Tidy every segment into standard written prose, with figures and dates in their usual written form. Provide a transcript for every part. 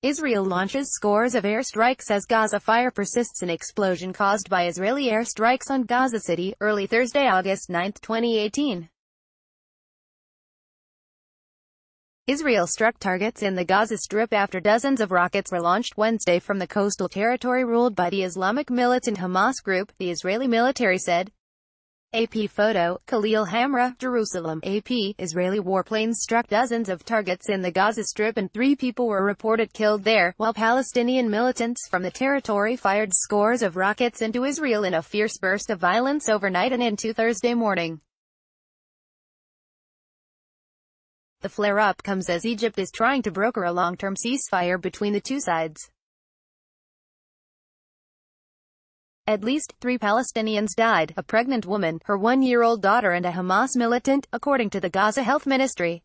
Israel launches scores of airstrikes as Gaza fire persists. An explosion caused by Israeli airstrikes on Gaza City, early Thursday, August 9, 2018. Israel struck targets in the Gaza Strip after dozens of rockets were launched Wednesday from the coastal territory ruled by the Islamic militant Hamas group, the Israeli military said. AP photo, Khalil Hamra, Jerusalem. AP, Israeli warplanes struck dozens of targets in the Gaza Strip and 3 people were reported killed there, while Palestinian militants from the territory fired scores of rockets into Israel in a fierce burst of violence overnight and into Thursday morning. The flare-up comes as Egypt is trying to broker a long-term ceasefire between the two sides. At least 3 Palestinians died, a pregnant woman, her 1-year-old daughter and a Hamas militant, according to the Gaza Health Ministry.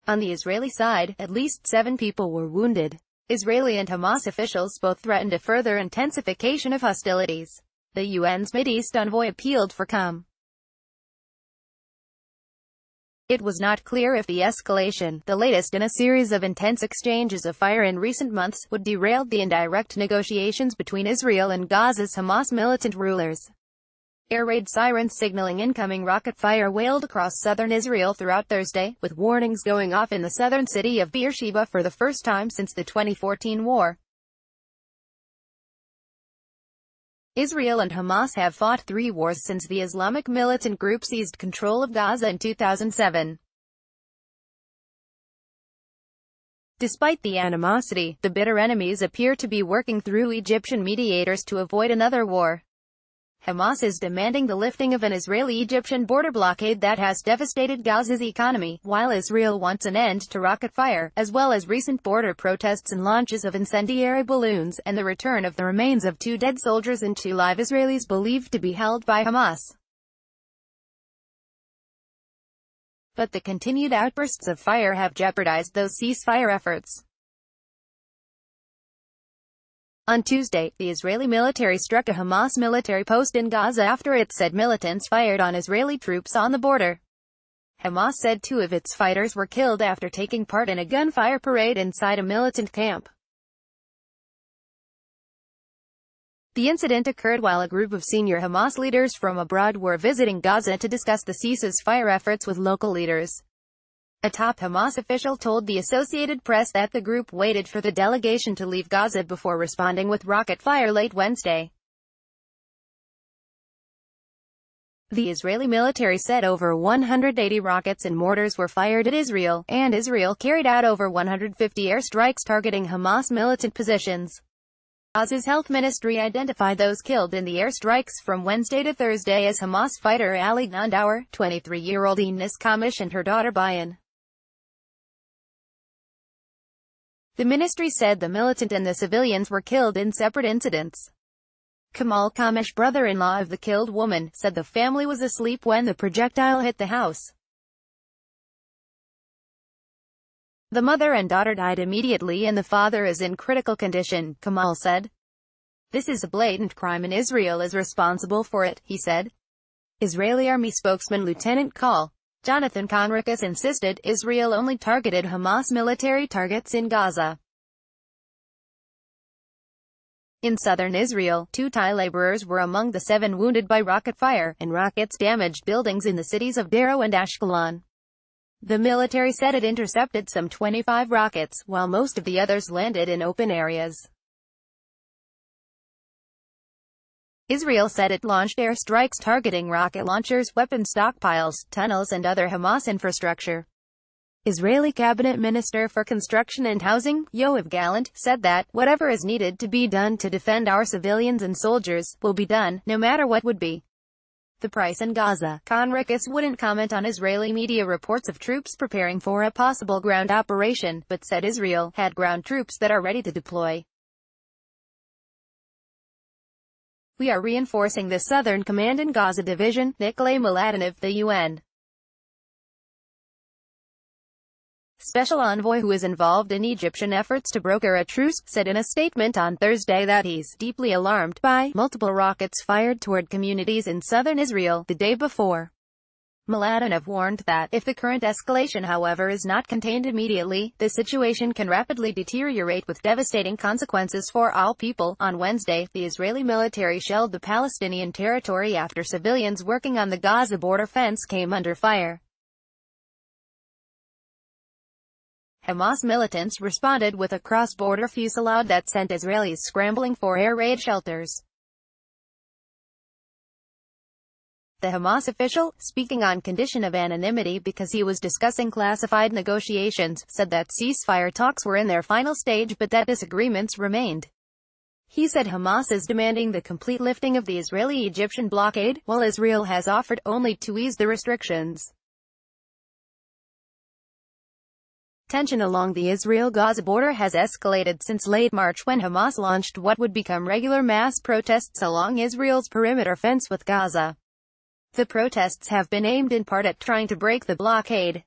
On the Israeli side, at least 7 people were wounded. Israeli and Hamas officials both threatened a further intensification of hostilities. The UN's Mideast envoy appealed for calm. It was not clear if the escalation, the latest in a series of intense exchanges of fire in recent months, would derail the indirect negotiations between Israel and Gaza's Hamas militant rulers. Air raid sirens signaling incoming rocket fire wailed across southern Israel throughout Thursday, with warnings going off in the southern city of Beersheba for the first time since the 2014 war. Israel and Hamas have fought 3 wars since the Islamic militant group seized control of Gaza in 2007. Despite the animosity, the bitter enemies appear to be working through Egyptian mediators to avoid another war. Hamas is demanding the lifting of an Israeli-Egyptian border blockade that has devastated Gaza's economy, while Israel wants an end to rocket fire, as well as recent border protests and launches of incendiary balloons, and the return of the remains of 2 dead soldiers and 2 live Israelis believed to be held by Hamas. But the continued outbursts of fire have jeopardized those ceasefire efforts. On Tuesday, the Israeli military struck a Hamas military post in Gaza after it said militants fired on Israeli troops on the border. Hamas said 2 of its fighters were killed after taking part in a gunfire parade inside a militant camp. The incident occurred while a group of senior Hamas leaders from abroad were visiting Gaza to discuss the ceasefire efforts with local leaders. A top Hamas official told the Associated Press that the group waited for the delegation to leave Gaza before responding with rocket fire late Wednesday. The Israeli military said over 180 rockets and mortars were fired at Israel, and Israel carried out over 150 airstrikes targeting Hamas militant positions. Gaza's health ministry identified those killed in the airstrikes from Wednesday to Thursday as Hamas fighter Ali Nandauer, 23-year-old Enes Kamish and her daughter Bayan. The ministry said the militant and the civilians were killed in separate incidents. Kamal Kamish, brother-in-law of the killed woman, said the family was asleep when the projectile hit the house. The mother and daughter died immediately and the father is in critical condition, Kamal said. This is a blatant crime and Israel is responsible for it, he said. Israeli Army spokesman Lieutenant Col. Jonathan Conricus insisted Israel only targeted Hamas military targets in Gaza. In southern Israel, 2 Thai laborers were among the 7 wounded by rocket fire, and rockets damaged buildings in the cities of Darrow and Ashkelon. The military said it intercepted some 25 rockets, while most of the others landed in open areas. Israel said it launched airstrikes targeting rocket launchers, weapon stockpiles, tunnels and other Hamas infrastructure. Israeli Cabinet Minister for Construction and Housing, Yoav Gallant, said that, whatever is needed to be done to defend our civilians and soldiers, will be done, no matter what would be the price in Gaza. Conricus wouldn't comment on Israeli media reports of troops preparing for a possible ground operation, but said Israel had ground troops that are ready to deploy. We are reinforcing the Southern Command in Gaza Division, Nikolay Mladenov, the UN special envoy who is involved in Egyptian efforts to broker a truce, said in a statement on Thursday that he's deeply alarmed by multiple rockets fired toward communities in southern Israel the day before. Mladenov warned that, if the current escalation however is not contained immediately, the situation can rapidly deteriorate with devastating consequences for all people. On Wednesday, the Israeli military shelled the Palestinian territory after civilians working on the Gaza border fence came under fire. Hamas militants responded with a cross-border fusillade that sent Israelis scrambling for air raid shelters. The Hamas official, speaking on condition of anonymity because he was discussing classified negotiations, said that ceasefire talks were in their final stage but that disagreements remained. He said Hamas is demanding the complete lifting of the Israeli-Egyptian blockade, while Israel has offered only to ease the restrictions. Tension along the Israel-Gaza border has escalated since late March when Hamas launched what would become regular mass protests along Israel's perimeter fence with Gaza. The protests have been aimed in part at trying to break the blockade.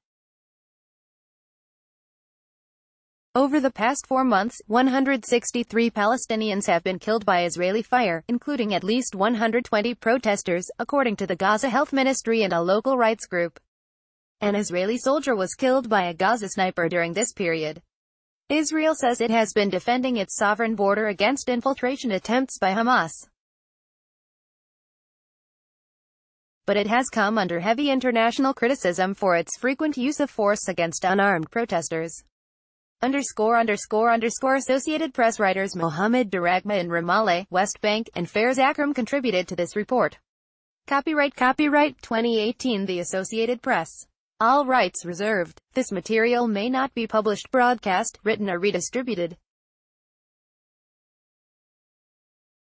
Over the past 4 months, 163 Palestinians have been killed by Israeli fire, including at least 120 protesters, according to the Gaza Health Ministry and a local rights group. An Israeli soldier was killed by a Gaza sniper during this period. Israel says it has been defending its sovereign border against infiltration attempts by Hamas, but it has come under heavy international criticism for its frequent use of force against unarmed protesters. Associated Press writers Mohammed Daragma in Ramallah, West Bank, and Faiz Akram contributed to this report. Copyright 2018 The Associated Press. All rights reserved. This material may not be published, broadcast, written or redistributed.